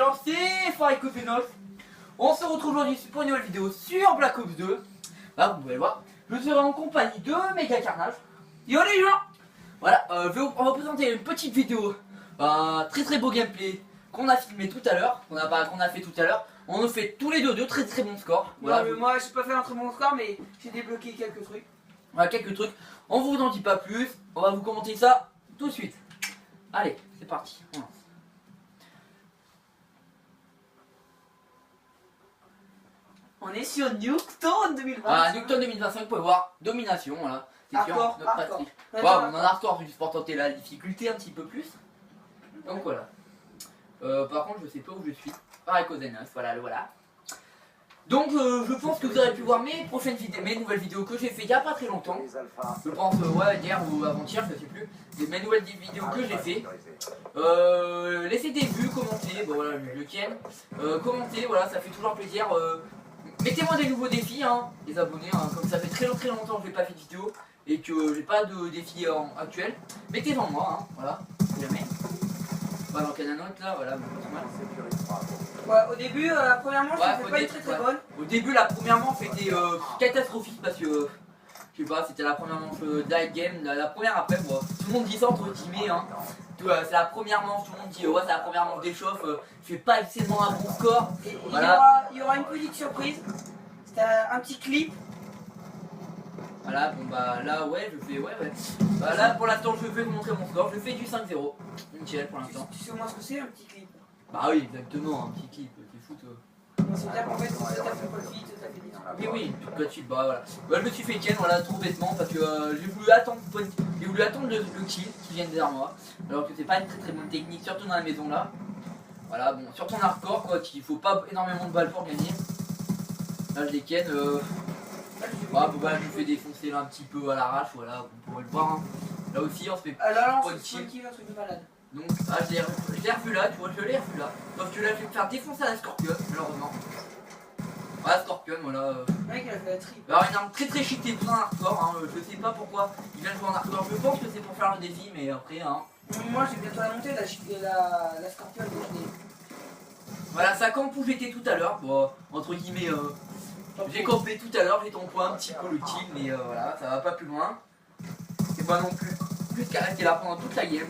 alors c'est Farid Kopenos. On se retrouve aujourd'hui pour une nouvelle vidéo sur Black Ops 2. Là vous pouvez le voir, je serai en compagnie de Méga Carnage. Yo les gens. Voilà, on va vous présenter une petite vidéo, très beau gameplay qu'on a filmé tout à l'heure, qu'on a fait tout à l'heure. On nous fait tous les deux de très bons scores. Voilà, non, mais moi j'ai pas fait un très bon score, mais j'ai débloqué quelques trucs. Voilà, quelques trucs. On vous en dit pas plus, on va vous commenter ça tout de suite. Allez, c'est parti, on lance. On est sur Nuketown 2020. Voilà, Nuketown 2025, vous pouvez voir, domination, voilà. C'est sûr, Hardcore, notre hardcore. pratique. Voilà, on en a hardcore juste pour tenter la difficulté un petit peu plus. Donc voilà. Par contre, je sais pas où je suis. Pareil Kozenos, voilà, le voilà. Donc je pense que vous aurez pu voir mes prochaines vidéos, mes nouvelles vidéos que j'ai fait il y a pas très longtemps. Je pense ouais hier ou avant-hier, je sais plus. Mes nouvelles vidéos que j'ai fait. Laissez des vues, commentez, bon voilà le Ken. Commentez, voilà, ça fait toujours plaisir. Mettez-moi des nouveaux défis, hein, les abonnés, hein, comme ça fait très longtemps que j'ai pas fait de vidéo et que j'ai pas de défis actuels. Mettez-en moi, hein, voilà, si jamais. Voilà, donc il y en a un autre là, voilà, Ouais, au début, la première manche, c'était pas une très bonne. Au début, la première manche était catastrophique parce que, je sais pas, c'était la première manche d'High Game. La première après, bon, tout le monde dit ça entre guillemets, hein. C'est la première manche, tout le monde dit ouais, c'est la première manche d'échauffe, je fais pas forcément un bon score. Et Voilà. il y aura une petite surprise. C'était un petit clip. Voilà, bon bah là, ouais, je fais, ouais. Bah là, pour l'instant, je vais vous montrer mon score, je fais du 5-0. Nickel pour l'instant. Tu sais au moins ce que c'est un petit clip? Bah oui, exactement, un petit clip, t'es fou toi. C'est-à-dire qu'en fait, ça t'a fait pas vite, ça t'a fait des trucs. Oui, tout de suite, bah voilà. Bah, je me suis fait ken, voilà, tout bêtement, parce que j'ai voulu attendre le kill qui vient derrière moi. Alors que c'est pas une très bonne technique, surtout dans la maison là. Voilà, bon, surtout en hardcore, quoi, qu'il faut pas énormément de balles pour gagner. Là, je les ken, bah, je me fais défoncer là un petit peu à l'arrache, voilà, on pourrait le voir. Hein. Là aussi, on se fait alors, pas de c'est kill. un truc de malade. Donc, je l'ai revu là, tu vois, je l'ai revu là. Sauf que là, je vais me faire défoncer à la Scorpion, malheureusement. Voilà, Scorpion, voilà. Le mec, il a fait la triple. Alors, il est très cheaté pour un hardcore, hein. Je sais pas pourquoi il vient jouer en hardcore. Je pense que c'est pour faire le défi, mais après, hein. Moi, j'ai bientôt la montée, la Scorpion, Voilà, ça campe où j'étais tout à l'heure. Bon, entre guillemets, j'ai campé tout à l'heure, j'ai tombé un petit peu le kill, mais voilà, ça va pas plus loin. C'est pas non plus qu'à rester là pendant toute la game.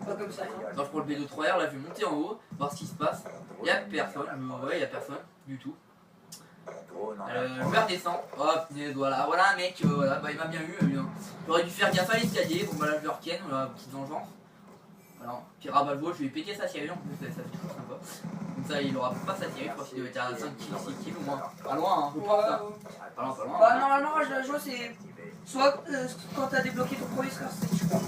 Pas comme ça. Donc, je prends le B2-3R, là, je vais monter en haut, voir ce qui se passe. Il y a personne, ouais, il y a personne du tout. Je vais redescendre. Oh punaise, voilà un mec, voilà, bah il m'a bien eu. J'aurais dû faire gaffe à l'escalier. Bon bah là je le retiens, voilà, petite vengeance. Voilà, puis rabat-le, je vais péter sa série en plus, ça fait toujours sympa. Comme ça il aura pas sa série, je crois qu'il doit être à 5 kills, 6 kills au moins. Pas loin, hein, je pense. Hein. Pas loin. Bah normalement, je joue, c'est soit quand t'as débloqué ton premier score, c'est tu prends.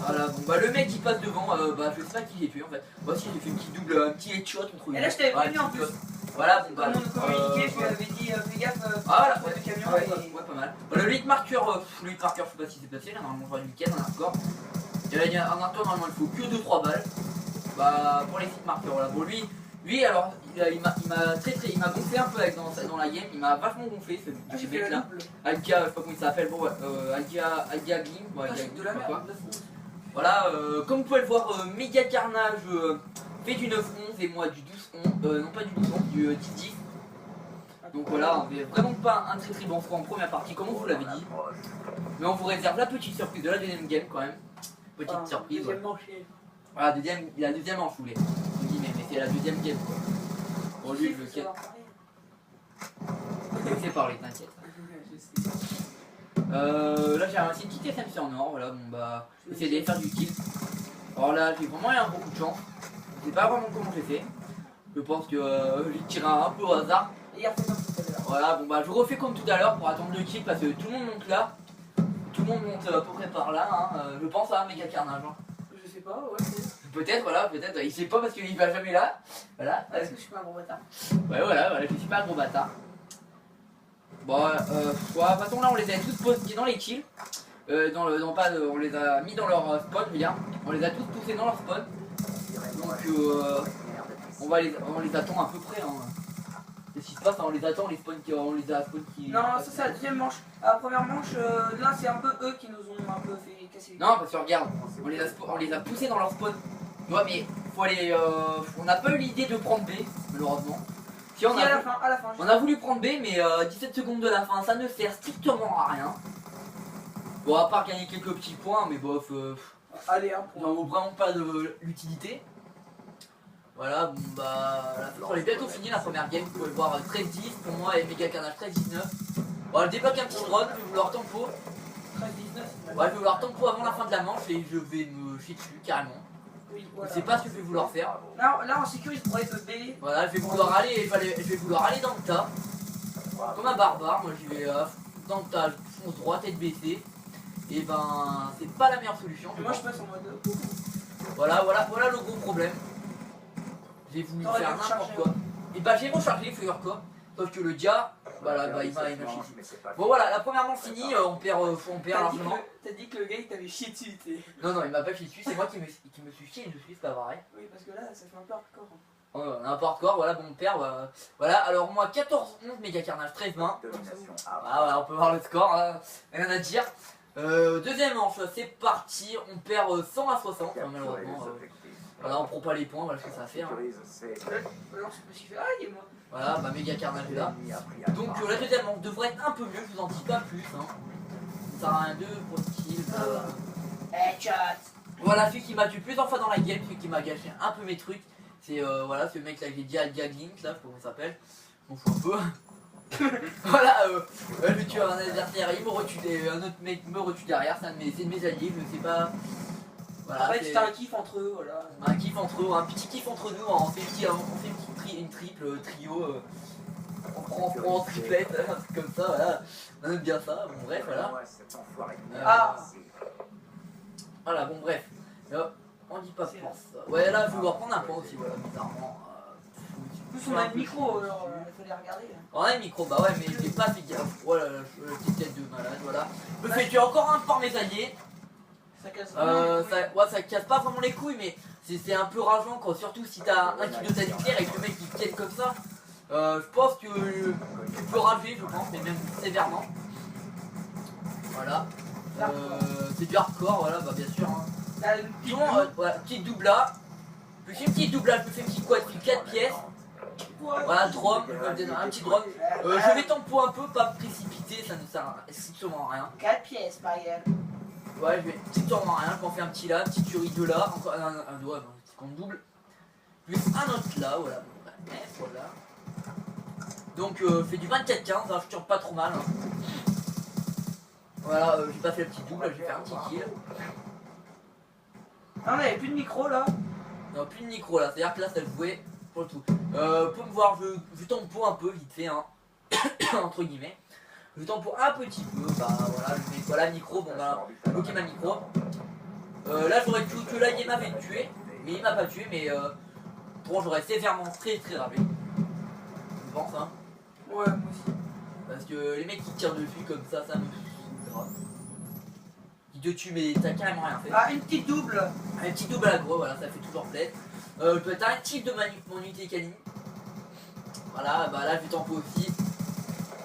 Voilà, bon bah le mec qui passe devant, bah je sais pas qui j'ai tué en fait. Moi aussi j'ai fait une petite double, un petit headshot entre Et là je t'avais prévenu en plus. Voilà, bon bah. Comme on communiquait, je lui avais dit fais gaffe, voilà, le camion. Ouais, pas mal. Voilà, le 8 marqueur, je sais pas ce qui s'est passé, là normalement j'aurais du week-end en hardcore. Il y a un hardcore, normalement il faut que 2-3 balles. Bah pour les 8 marqueurs, voilà. Bon lui alors il m'a gonflé un peu dans la game, il m'a vachement gonflé ce mec là. Algia, je sais pas comment il s'appelle, bon ouais, Algia Glim, ouais, de la merde. Voilà, comme vous pouvez le voir, Méga Carnage fait du 9-11 et moi du 12-11, non pas du 12-11, du 10-10. Donc voilà, on fait vraiment pas un très bon score en première partie, comme on vous l'avait dit. Mais on vous réserve la petite surprise de la deuxième game quand même. Petite surprise. Deuxième manche. Voilà, la deuxième manche, je voulais. Mais c'est la deuxième game quoi. Bon lui, je le quitte. C'est parler, t'inquiète. Là j'ai ramassé une petite SMC en or, voilà, bon bah, essayer d'aller faire du kill. Alors là j'ai vraiment eu beaucoup de chance, je sais pas vraiment comment j'ai fait. Je pense que j'ai tiré un peu au hasard. Voilà, bon bah je refais comme tout à l'heure pour attendre le kill parce que tout le monde monte là. Tout le monde monte à peu près par là, hein. Je pense à Méga Carnage. Hein. Je sais pas, ouais. Peut-être, voilà, peut-être, il sait pas parce qu'il va jamais là. Voilà. Parce que je suis pas un gros bâtard. Ouais, voilà, je suis pas un gros bâtard. Bon, de toute façon là on les avait tous postés dans les kills. On les a mis dans leur spawn, bien. On les a tous poussés dans leur spawn. Donc on les attend à peu près. Hein. Qu'est-ce qui se passe? On les attend, on les a spawn qui. Non, ça c'est la deuxième manche. La première manche, là c'est un peu eux qui nous ont un peu fait casser les. Non, parce que regarde, on les a poussés dans leur spawn. Ouais, mais faut aller. On n'a pas eu l'idée de prendre B, malheureusement. Si on Et a, à la fin. on a voulu prendre B, mais 17 secondes de la fin, ça ne sert strictement à rien. Bon, à part gagner quelques petits points, mais bof, Allez, un ça point. vaut vraiment pas de l'utilité. Voilà, bon bah, on est bientôt fini la première game. Vous pouvez voir 13-10 pour moi et Méga Carnage 13-19. Bon, elle débloque un petit drone, je vais vouloir tempo. 13-19. Ouais, je vais vouloir tempo avant la fin de la manche et je vais me chier dessus carrément. Oui, Je voilà. sais pas ce que je vais vouloir faire. Là, on sécurise pour être B. Voilà, je vais vouloir aller dans le tas. Comme un barbare, moi j'y vais dans le tas, je fonce droit, tête baissée. Et ben, c'est pas la meilleure solution. Moi, je passe en mode. Voilà le gros problème. J'ai voulu T'aurais faire dû n'importe recharger, quoi. Et bah j'ai rechargé, figure quoi. Sauf que le dia, voilà, bah il m'a chié dessus. Bon voilà, la première manche finie, on perd largement. T'as dit que le gars il t'avait chié dessus, t'es. Non, il m'a pas chié dessus, c'est moi qui me suis chié dessus, c'est pas vrai. Oui, parce que là, ça fait un peu hardcore. N'importe quoi, voilà, bon, on perd. Voilà, alors moi 14-11, Méga Carnage 13-20. Ah, voilà, on peut voir le score, hein. Rien à dire. Deuxième manche, c'est parti, on perd 100 à 60, malheureusement. Voilà, on prend pas les points, voilà ce que ça va faire. Alors, je me suis fait aïe, moi. Voilà, bah Méga Carnage est là. Donc la deuxième manche devrait être un peu mieux, je vous en dis pas plus. Hein. Ça sert à rien de projectiles. Chat. Voilà, celui qui m'a tué plusieurs fois dans la game, celui qui m'a gâché un peu mes trucs. C'est voilà, ce mec là que j'ai dit à Gaglink, là, comment il s'appelle. Je m'en fous un peu. Voilà, je tue un adversaire, il me retue, un autre mec me retue derrière, c'est de mes alliés, je sais pas. Voilà, En fait, c'est un kiff entre eux, voilà. un kiff entre eux, un petit kiff entre nous, on fait une triple trio, on prend en triplette, un truc comme ça, voilà. On aime bien ça, bon bref, voilà. Voilà, bon bref. On dit pas pour ça. Ouais, là, je vais devoir prendre un point aussi, voilà, bizarrement. En plus, on a le micro, alors il fallait regarder. On a le micro, bah ouais, mais j'ai pas fait gaffe. Voilà, petite tête de malade, voilà. Je me fais tuer encore un par mes alliés. Ça casse Ça casse pas vraiment les couilles, mais c'est un peu rageant, quoi. Surtout si t'as un kit de ta nucléaire et que le mec il tienne comme ça. Je pense que tu peux rager, je pense, mais même sévèrement. Voilà. C'est du hardcore, voilà, bah bien sûr. Hein. Sinon, voilà, petite doubla. Je fais une petite doubla, je me fais une petite quad, 4 pièces. Voilà, un drone, un petit drone. Je vais tempo un peu, pas me précipiter, ça ne sert strictement à rien. 4 pièces, par exemple. Ouais, je vais strictement à rien, quand on fait un petit là, petit tuerie de là, encore un doigt, c'est qu'on double. Plus un autre là, voilà. Voilà. Donc, je fais du 24-15, hein, je tire pas trop mal. Hein. Voilà, j'ai pas fait le petit double, j'ai fait un petit kill. Ah, on avait plus de micro là. Non, plus de micro là, c'est-à-dire que là ça jouait pour le tout. Pour me voir, je tempo un peu vite fait, hein, entre guillemets. Je tempo un petit peu, bah voilà, je mets voilà micro, bon bah, bloquer ma micro. Là j'aurais pu que là il m'avait tué, mais il m'a pas tué, mais bon j'aurais sévèrement très ravé. Je pense, hein. Ouais, moi aussi. Parce que les mecs qui tirent dessus comme ça me grave. Qui te tue mais t'as carrément rien fait. Ah, une petite double. Un petit double aggro, voilà, ça fait toujours plaisir. Je peux être un type de mon unité canine. Voilà, bah là je tempo aussi.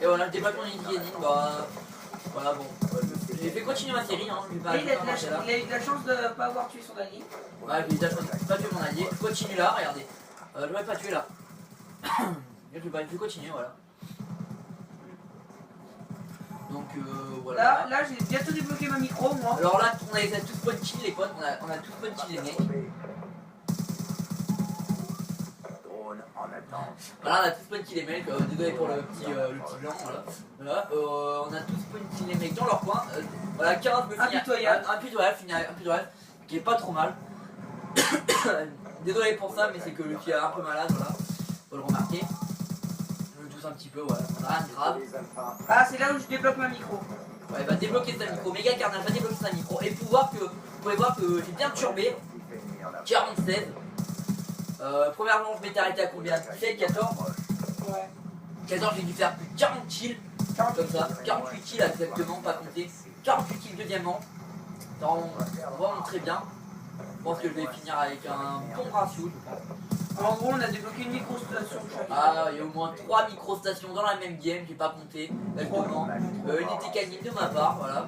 Et voilà, je débloque mon unité canine, bah voilà, bon. J'ai fait continuer ma série, hein. Il a eu de la chance de pas avoir tué son allié. Ouais, j'ai eu de la chance de pas tuer mon allié. Je continue là, regardez. Je vais pas tuer là. Je vais continuer, voilà. Donc voilà. Là j'ai bientôt débloqué ma micro, moi. Alors là, on a tous point kill les potes, on a tous point kill les mecs. Voilà, on a tous point kill les mecs, désolé pour le petit blanc, voilà. On a tous point kill les mecs dans leur coin. Voilà, 15 me finit impitoyable, qui est pas trop mal. Désolé pour ça, mais c'est que je suis un peu malade, voilà. Faut le remarquer. Je tousse un petit peu, voilà, rien de grave. Ah, c'est là où je débloque ma micro. Ouais, va débloquer sa micro. Méga Carnage va débloquer sa micro. Et vous pouvez voir que j'ai bien turbé. 46. Première manche, je m'étais arrêté à combien? 17, 14. Ouais. 14, j'ai dû faire plus de 40 kills. Comme ça. 48 kills exactement, pas compté. 48 kills deuxième manche. C'est vraiment très bien. Je pense que je vais finir avec un bon ratio, je pense. En gros, on a débloqué une micro-station chacun. Ah, il y a au moins 3 micro-stations dans la même game, j'ai pas compté. Exactement. Une unité canine de ma part, voilà.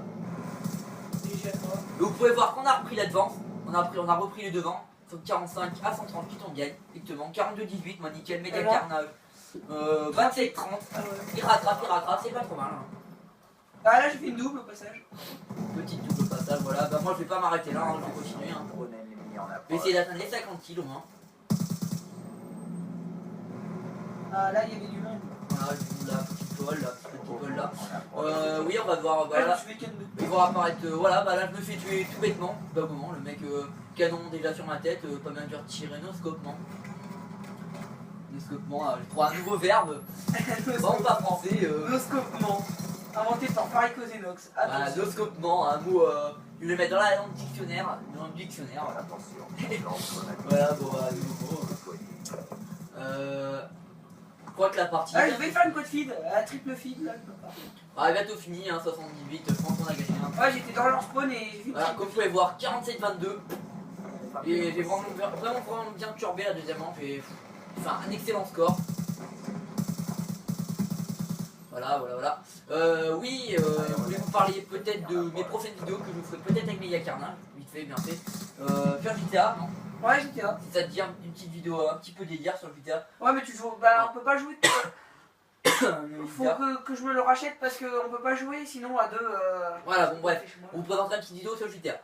Déjà toi. Vous pouvez voir qu'on a repris la devant, on a repris le devant, 45 à 138 on gagne, exactement. 42-18, moi nickel, méga Et moi carnage. 27-30, Ah ouais. il rattrape, c'est pas trop mal. Hein. Ah là j'ai fait une double au passage. Petite double passage, voilà. Bah moi je vais pas m'arrêter là, hein, je vais continuer. Hein. Je vais essayer d'atteindre les 50 kilos. Hein. Ah là il y avait du monde. Voilà, la petite pole là. Oui, on va voir. Voilà. Voilà. Je fais qu'une double. Ils vont apparaître, voilà, bah là je me fais tuer tout bêtement, bah comment, le mec canon déjà sur ma tête, pas bien dur de tirer, noscopement. Noscopement, je crois un nouveau verbe, bon pas français, Noscopement. Inventé par Farico Zenox. voilà, noscopement, un mot, je vais le mettre dans la langue dictionnaire, voilà. Voilà, bon bah, nouveau mot. Je crois que la partie... Ah je vais faire une code feed, la triple feed là je peux pas. Ah, bientôt fini, hein, 78, je pense qu'on a gagné. Hein. Ouais j'étais dans leur spawn et j'ai vu Voilà, comme vous pouvez voir, 47-22. Et j'ai vraiment bien turbé la deuxième manche. J'ai fait un excellent score. Voilà. Oui, je voulais vous parler peut-être de mes prochaines vidéos que je vous ferai peut-être avec Méga Carnage. Vite fait, bien fait. Faire GTA, non? Ouais j'étais là. Si ça te dit une petite vidéo un petit peu délire sur le GTA. Ouais mais tu joues. Bah on peut pas jouer. Le Faut GTA. que je me le rachète parce qu'on peut pas jouer sinon à deux. Voilà, bon bref, on vous présentera une petite vidéo sur le GTA.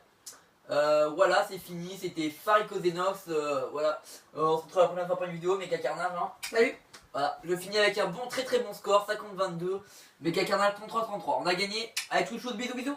Voilà, c'est fini, c'était Farico Zenox, voilà. On se retrouve la prochaine fois pour une vidéo, Méga Carnage. Hein. Salut. Voilà, je finis avec un bon, très bon score, 50-22, Méga Carnage 33-33. On a gagné avec tout chose, bisous.